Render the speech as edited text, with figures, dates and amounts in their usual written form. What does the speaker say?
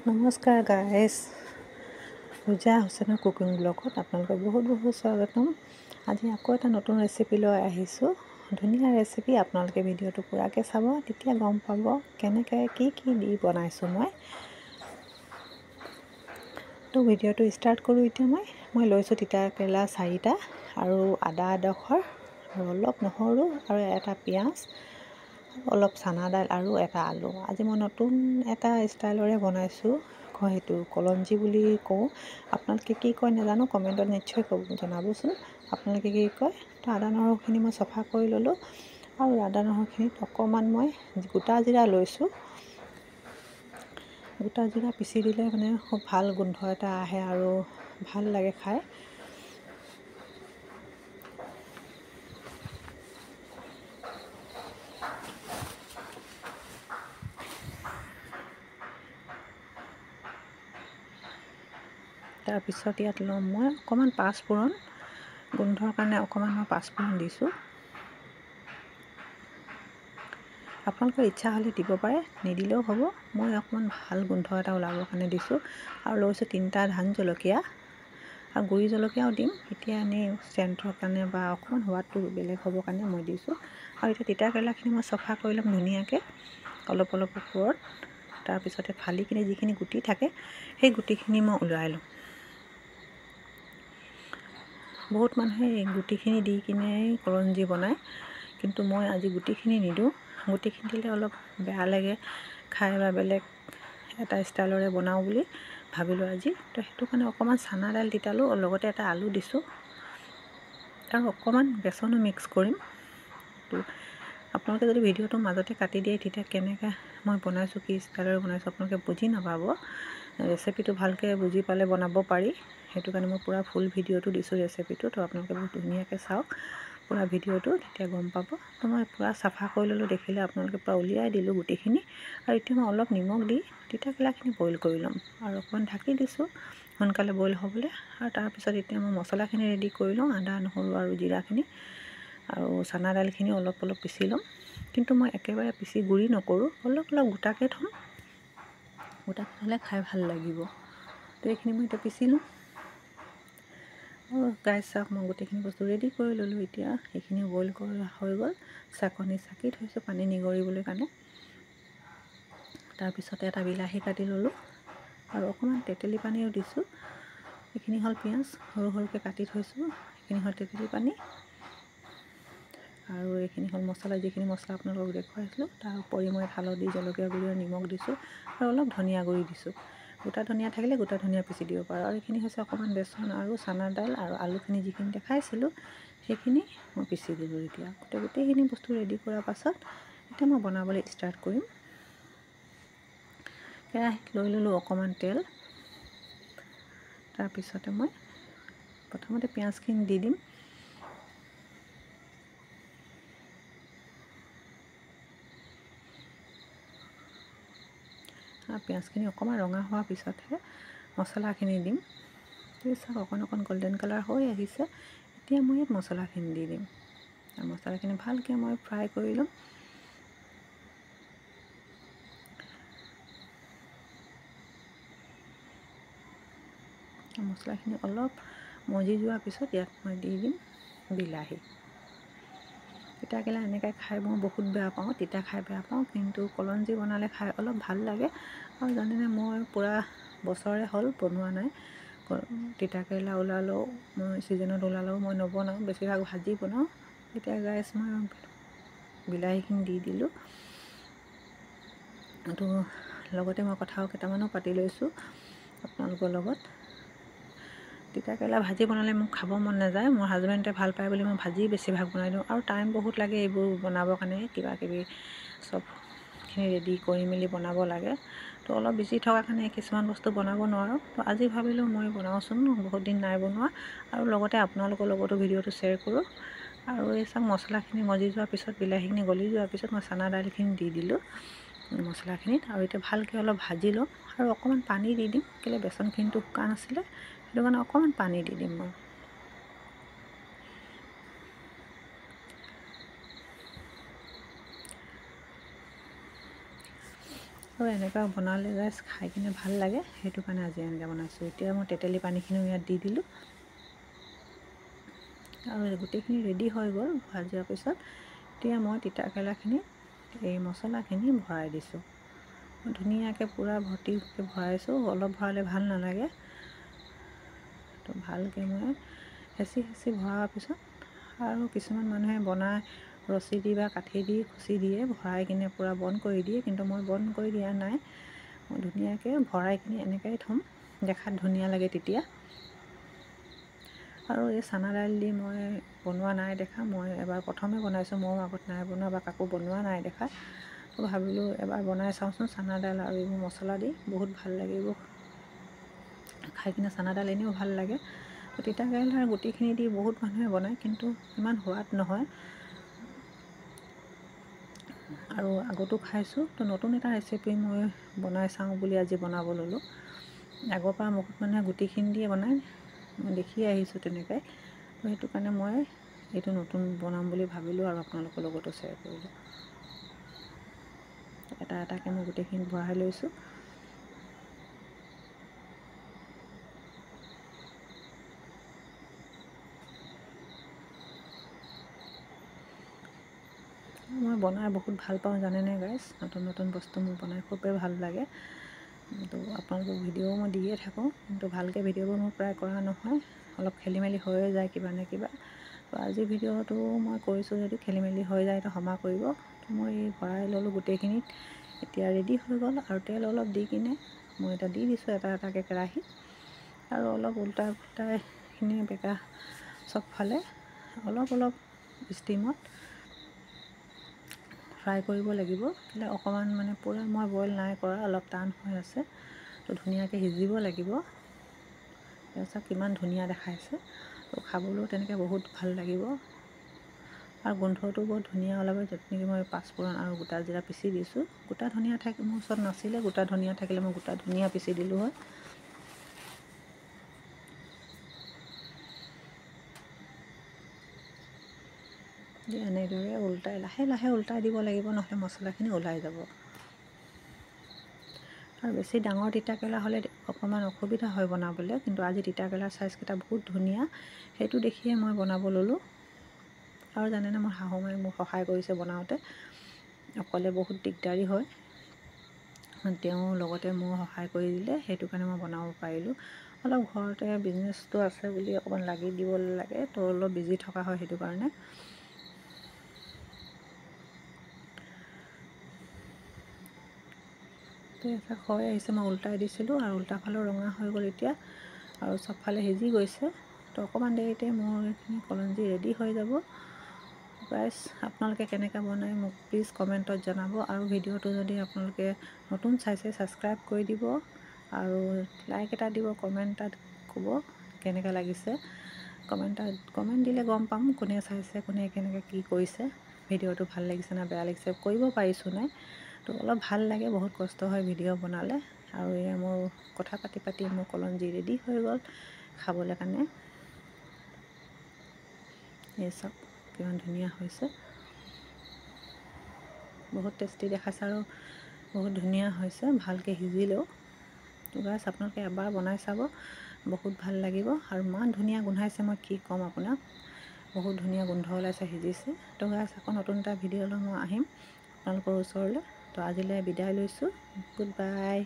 নমস্কাৰ গাইজ, পূজা হুছেইনৰ কুকিং ব্লগত আপোনালোকক বহুত স্বাগতম। আজি আকৌ এটা নতুন ৰেচিপি লৈ আহিছোঁ। ধুনীয়া ৰেচিপি, আপোনালোকে ভিডিঅ'টো পূৰাকৈ চাব, তেতিয়া গম পাব কেনেকৈ কি দি বনাইছোঁ মই। তো ভিডিঅ'টো ষ্টাৰ্ট কৰোঁ। এতিয়া মই লৈছোঁ তিতা কেৰেলা 4টা আৰু আদা 1/2 আৰু অলপ নহৰু আৰু এটা পিঁয়াজ, অলপ চানা দাইল আৰু এটা আলু। আজি মই নতুন এটা ষ্টাইলৰে বনাইছোঁ, সেইটো কলঞ্জি বুলি কওঁ। আপোনালোকে কি কয় নাজানো, কমেণ্টত নিশ্চয় জনাবচোন আপোনালোকে কি কয়। তো আদা নহৰুখিনি মই চফা কৰি ল'লোঁ আৰু আদা নহৰুখিনিত অকণমান মই গোটা জিৰা লৈছোঁ। গোটা জিৰা পিচি দিলে মানে খুব ভাল গোন্ধ এটা আহে আৰু ভাল লাগে খাই। তাৰপিছত ইয়াত ল'ম মই অকণমান পাঁচফোৰণ, গোন্ধৰ কাৰণে অকণমান মই পাঁচফোৰণ দিছোঁ। আপোনালোকৰ ইচ্ছা হ'লে দিব পাৰে, নিদিলেও হ'ব। মই অকণমান ভাল গোন্ধ এটা ওলাবৰ কাৰণে দিছোঁ। আৰু লৈছোঁ 3টা ধান জলকীয়া আৰু গুড়ি জলকীয়াও দিম এতিয়া, এনেই চেণ্টৰ কাৰণে বা অকণমান সোৱাদটো বেলেগ হ'বৰ কাৰণে মই দিছোঁ। আৰু এতিয়া তিতা কেৰেলাখিনি মই চফা কৰি ল'ম ধুনীয়াকৈ অলপ ওপৰত। তাৰপিছতে ফালি কিনে যিখিনি গুটি থাকে সেই গুটিখিনি মই ওলাই ল'ম। বহুত মানুহে গুটিখিনি দি কিনে কলঞ্জি বনায়, কিন্তু মই আজি গুটিখিনি নিদিওঁ। গুটিখিনি দিলে অলপ বেয়া লাগে খাই, বা বেলেগ এটা ষ্টাইলৰে বনাওঁ বুলি ভাবিলোঁ আজি। তো সেইটো কাৰণে অকণমান চানা দাইল তিতালোঁ, লগতে এটা আলু দিছোঁ আৰু অকণমান বেচনো মিক্স কৰিম। তো আপোনালোকে যদি ভিডিঅ'টো মাজতে কাটি দিয়ে, তেতিয়া কেনেকৈ মই বনাইছোঁ, কি ষ্টাইলৰে বনাইছোঁ আপোনালোকে বুজি নাপাব। ৰেচিপিটো ভালকৈ বুজি পালে বনাব পাৰি, সেইটো কাৰণে মই পূৰা ফুল ভিডিঅ'টো দিছোঁ ৰেচিপিটো। তো আপোনালোকে বহুত ধুনীয়াকৈ চাওক পূৰা ভিডিঅ'টো, তেতিয়া গম পাব। তো মই পূৰা চাফা কৰি ল'লোঁ, দেখিলে আপোনালোকে পূৰা উলিয়াই দিলোঁ গুটিখিনি। আৰু এতিয়া মই অলপ নিমখ দি তিতা কেৰেলাখিনি বইল কৰি ল'ম আৰু অকণমান ঢাকি দিছোঁ সোনকালে বইল হ'বলৈ। আৰু তাৰপিছত এতিয়া মই মছলাখিনি ৰেডি কৰি লওঁ, আদা নহৰু আৰু জিৰাখিনি আৰু চানা দাইলখিনি অলপ পিচি ল'ম। কিন্তু মই একেবাৰে পিচি গুড়ি নকৰোঁ, অলপ গোটাকৈ থ'ম। গোটাকৈ থ'লে খাই ভাল লাগিব। তো এইখিনি মই এতিয়া পিচি লওঁ। আৰু গাইজ চাওক, মই গোটেইখিনি বস্তু ৰেডি কৰি ল'লোঁ। এতিয়া সেইখিনি বইল কৰা হৈ গ'ল, চাকনি চাকি থৈছোঁ পানী নিগৰিবলৈ কাৰণে। তাৰপিছতে এটা বিলাহী কাটি ল'লোঁ আৰু অকণমান তেতেলী পানীও দিছোঁ। এইখিনি হ'ল পিঁয়াজ সৰুকৈ কাটি থৈছোঁ, এইখিনি হ'ল তেতেলী পানী আৰু এইখিনি হ'ল মছলা, যিখিনি মছলা আপোনালোকক দেখুৱাইছিলোঁ। তাৰ উপৰি মই হালধি, জলকীয়া গুড়ি আৰু নিমখ দিছোঁ আৰু অলপ ধনিয়া গুড়ি দিছোঁ। গোটা ধনিয়া থাকিলে গোটা ধনিয়া পিচি দিব পাৰোঁ। আৰু এইখিনি হৈছে অকণমান বেচন আৰু চানা দাইল আৰু আলুখিনি যিখিনি দেখাইছিলোঁ সেইখিনি মই পিচি দিলোঁ। এতিয়া গোটেইখিনি বস্তু ৰেডি কৰাৰ পাছত এতিয়া মই বনাবলৈ ষ্টাৰ্ট কৰিম। কেৰাহীত লৈ ল'লোঁ অকণমান তেল। তাৰপিছতে মই প্ৰথমতে পিঁয়াজখিনি দি দিম। আৰু পিঁয়াজখিনি অকণমান ৰঙা হোৱাৰ পিছতহে মছলাখিনি দিম। চাওক অকণ গল্ডেন কালাৰ হৈ আহিছে। এতিয়া মই ইয়াত মছলাখিনি দি দিম আৰু মছলাখিনি ভালকৈ মই ফ্ৰাই কৰি ল'ম। মছলাখিনি অলপ মজি যোৱাৰ পিছত ইয়াত মই দি দিম বিলাহী। তিতা কেৰেলা এনেকৈ খাই মই বহুত বেয়া পাওঁ, তিতা খাই বেয়া পাওঁ, কিন্তু কলঞ্জি বনালে খাই অলপ ভাল লাগে। আৰু জানেনে, মই পূৰা বছৰে হ'ল বনোৱা নাই। তিতা কেৰেলা ওলালেও মই ছিজনত ওলালেও মই নবনাওঁ, বেছিভাগ ভাজি বনাওঁ। এতিয়া গাইজ মই বিলাহীখিনি দি দিলোঁ। তো লগতে মই কথাও কেইটামানো পাতি লৈছোঁ আপোনালোকৰ লগত। তিতা কেৰেলা ভাজি বনালে মোক খাব মন নাযায়। মোৰ হাজবেণ্ডে ভাল পায় বুলি মই ভাজি বেছিভাগ বনাই দিওঁ। আৰু টাইম বহুত লাগে এইবোৰ বনাবৰ কাৰণে, কিবাকিবি চবখিনি ৰেডি কৰি মেলি বনাব লাগে। তো অলপ বিজি থকাৰ কাৰণে কিছুমান বস্তু বনাব নোৱাৰোঁ। তো আজি ভাবিলোঁ মই বনাওঁচোন, বহুত দিন নাই বনোৱা, আৰু লগতে আপোনালোকৰ লগতো ভিডিঅ'টো শ্বেয়াৰ কৰোঁ। আৰু এই চাওক মছলাখিনি মজি যোৱাৰ পিছত, বিলাহীখিনি গলি যোৱাৰ পিছত মই চানা দাইলখিনি দি দিলোঁ মছলাখিনিত। আৰু এতিয়া ভালকৈ অলপ ভাজি ল'ম আৰু অকণমান পানী দি দিম, কেলৈ বেচনখিনিটো শুকান আছিলে, সেইটো কাৰণে অকণমান পানী দি দিম মই। আৰু এনেকুৱা বনালে গাইছ খাই কিনে ভাল লাগে, সেইটো কাৰণে আজি এনেকৈ বনাইছোঁ। এতিয়া মই তেতেলী পানীখিনিও ইয়াত দি দিলোঁ আৰু গোটেইখিনি ৰেডি হৈ গ'ল ভাজাৰ পিছত। এতিয়া মই তিতাকেৰেলাখিনি এই মছলাখিনি ভৰাই দিছোঁ। ধুনীয়াকৈ পূৰা ভৰ্তিকৈ ভৰাইছোঁ, অলপ ভৰালে ভাল নালাগে। তো ভালকৈ মই হেঁচি ভৰাৰ পিছত আৰু কিছুমান মানুহে বনাই ৰছী দি বা কাঠি দি খুচি দিয়ে, ভৰাই কিনে পূৰা বন্ধ কৰি দিয়ে, কিন্তু মই বন্ধ কৰি দিয়া নাই। মই ধুনীয়াকৈ ভৰাই কিনে এনেকৈ থ'ম, দেখাত ধুনীয়া লাগে তেতিয়া। আৰু এই চানা দাইল দি মই বনোৱা নাই দেখা, মই এবাৰ প্ৰথমে বনাইছোঁ, ময়ো আগত নাই বনোৱা বা কাকো বনোৱা নাই দেখা। তো ভাবিলোঁ এবাৰ বনাই চাওঁচোন চানা দাইল আৰু এইবোৰ মছলা দি, বহুত ভাল লাগিব খাই কিনে। চানা দাইল এনেও ভাল লাগে। তো তিতাকেৰেলাৰ গুটিখিনি দি বহুত মানুহে বনায়, কিন্তু ইমান সোৱাদ নহয়। আৰু আগতো খাইছোঁ, তো নতুন এটা ৰেচিপি মই বনাই চাওঁ বুলি আজি বনাব ল'লোঁ। আগৰ পৰা বহুত মানুহে গুটিখিনি দিয়ে বনায়, মই দেখি আহিছোঁ তেনেকৈ। তো সেইটো কাৰণে মই এইটো নতুন বনাম বুলি ভাবিলোঁ আৰু আপোনালোকৰ লগতো শ্বেয়াৰ কৰিলোঁ। এটা এটাকৈ মই গোটেইখিনি ভৰাই লৈছোঁ। মই বনাই বহুত ভাল পাওঁ জানেনে গাইছ, নতুন নতুন বস্তু মোৰ বনাই খুবেই ভাল লাগে। তো আপোনালোকক ভিডিঅ' মই দিয়ে থাকোঁ, কিন্তু ভালকৈ ভিডিঅ'বোৰ মোৰ প্ৰায় কৰা নহয়, অলপ খেলি মেলি হৈয়ে যায় কিবা নে কিবা। তো আজি ভিডিঅ'টো মই কৰিছোঁ যদি খেলি মেলি হৈ যায়, তো ক্ষমা কৰিব। তো মই ভৰাই ল'লোঁ গোটেইখিনিত, এতিয়া ৰেডি হৈ গ'ল। আৰু তেল অলপ দি কিনে মই এতিয়া দি দিছোঁ এটা এটাকৈ কেৰাহীত, আৰু অলপ উল্টাই পুল্টাইখিনি বেকা চবফালে অলপ ষ্টিমত ফ্ৰাই কৰিব লাগিব। কেলৈ অকণমান মানে পূৰা মই বইল নাই কৰা, অলপ টান হৈ আছে, তো ধুনীয়াকৈ সিজিব লাগিব। তাৰপিছত কিমান ধুনীয়া দেখাইছে, তো খাবলৈও তেনেকৈ বহুত ভাল লাগিব। আৰু গোন্ধটো বহুত ধুনীয়া ওলাব, য'তনেকি মই পাঁচফোৰণ আৰু গোটা জিৰা পিচি দিছোঁ। গোটা ধনিয়া মোৰ ওচৰত নাছিলে, গোটা ধনিয়া থাকিলে মই গোটা ধনিয়া পিচি দিলোঁ হয়। এনেদৰে উল্টাই লাহে লাহে উল্টাই দিব লাগিব, নহ'লে মছলাখিনি ওলাই যাব। আৰু বেছি ডাঙৰ তিতাকেৰেলা হ'লে অকণমান অসুবিধা হয় বনাবলৈ, কিন্তু আজি তিতাকেৰেলাৰ চাইজকেইটা বহুত ধুনীয়া, সেইটো দেখিয়ে মই বনাব ল'লোঁ। আৰু জানেনে, মোৰ শাহু মায়ে মোক সহায় কৰিছে বনাওঁতে। অকলে বহুত দিগদাৰী হয়, তেওঁ লগতে মোৰ সহায় কৰি দিলে, সেইটো কাৰণে মই বনাব পাৰিলোঁ। অলপ ঘৰতে বিজনেছটো আছে বুলি অকণমান লাগি দিব লাগে, তো অলপ বিজি থকা হয়, সেইটো কাৰণে। তো এটা হৈ আহিছে, মই উল্টাই দিছিলোঁ আৰু উল্টা ফালেও ৰঙা হৈ গ'ল এতিয়া, আৰু চবফালে সিজি গৈছে। তো অকণমান দেৰিতে মোৰ এইখিনি কলঞ্জি ৰেডি হৈ যাব। গাইছ, আপোনালোকে কেনেকৈ বনায় মোক প্লিজ কমেণ্টত জনাব। আৰু ভিডিঅ'টো যদি আপোনালোকে নতুন চাইছে ছাবস্ক্ৰাইব কৰি দিব, আৰু লাইক এটা দিব, কমেণ্ট এটাত ক'ব কেনেকৈ লাগিছে। কমেণ্ট দিলে গম পাম কোনে চাইছে, কোনে কেনেকৈ কি কৰিছে, ভিডিঅ'টো ভাল লাগিছে নে বেয়া লাগিছে, কৰিব পাৰিছোঁ নাই। তো অলপ ভাল লাগে, বহুত কষ্ট হয় ভিডিঅ' বনালে। আৰু এয়া মোৰ কথা পাতি মোৰ কলঞ্জি ৰেডি হৈ গ'ল খাবলৈ কাৰণে। এই চাওক কিমান ধুনীয়া হৈছে, বহুত টেষ্টি দেখাইছে আৰু বহুত ধুনীয়া হৈছে, ভালকৈ সিজিলেও। তো গাইছ, আপোনালোকে এবাৰ বনাই চাব, বহুত ভাল লাগিব। আৰু ইমান ধুনীয়া গোন্ধাইছে, মই কি ক'ম আপোনাক, বহুত ধুনীয়া গোন্ধ ওলাইছে, সিজিছে। তো গাইছ, আকৌ নতুন এটা ভিডিঅ'লৈ মই আহিম আপোনালোকৰ ওচৰলৈ। তো আজিলৈ বিদায় লৈছোঁ, গুড বাই।